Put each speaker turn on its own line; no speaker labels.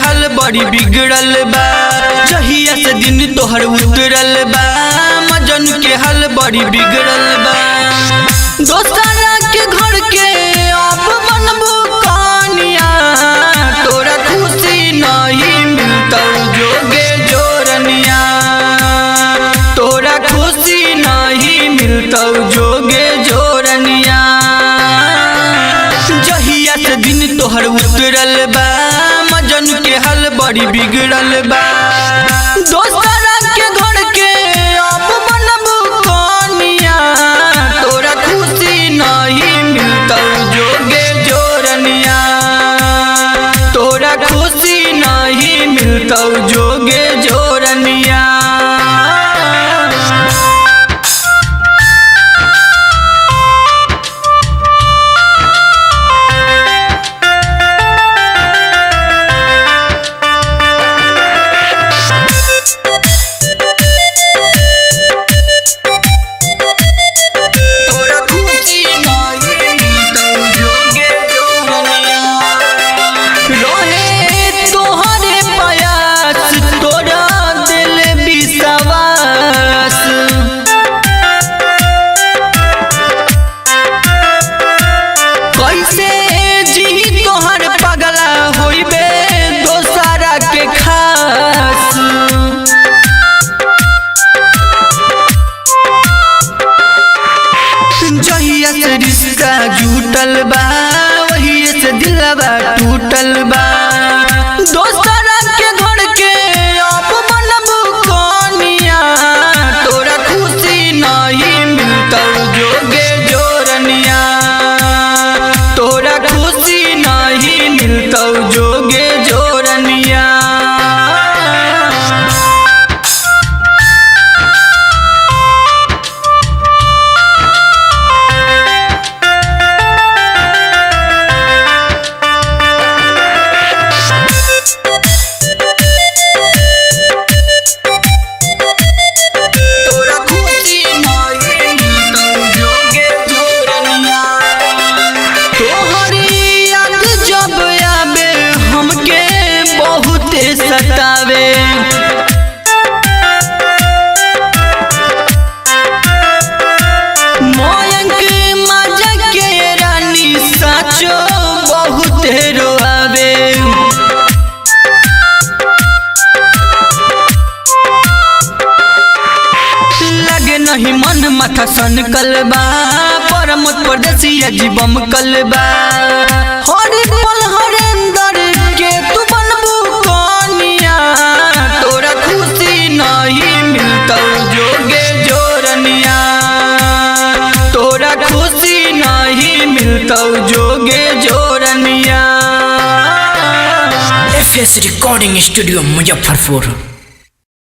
हाल बड़ी बिगड़ल बा। जहिया से दिन तोहर उतरल बा, मजनू के हाल बड़ी बिगड़ल बा। दोसरा के घर के आप बनबू कनिया, तोरा खुशी नहीं मिलतौ जोगे जोरनिया, तोरा खुशी नहीं मिलतौ जोगे जोरनिया। जहिया से दिन तोहर उतरल बा, मजनू के हाल बड़ी बिगड़ल बा। दोसरा के घर के आप बनबू कनिया, तोरा खुशी नहीं मिलतौ जोगे जोरनिया, तोरा खुशी नहीं मिलतौ जोगे जोरनिया। जहिया से रिश्ता जुटल बा, वही से दिलवा टूटल बा। दोसरा के घर के आप बनबू कनिया, तोरा खुशी नहीं मिलतौ जोगे जोरनिया, तोरा खुशी नहीं मिलतौ जोगे जोरनिया। सतावे मयंक मजा के रानी साचो बहुत रोआवे। लगे नहीं मन माथा सनकल बा, परमत परदेसिया जीवम कलबा। हर पल हरेंदर के तू बनबू कनिया, तोरा खुशी नहीं मिलतौ जोगे जोरनिया, तोरा खुशी नहीं मिलतौ जोगे जोरनिया।
FS recording studio Muzaffarpur.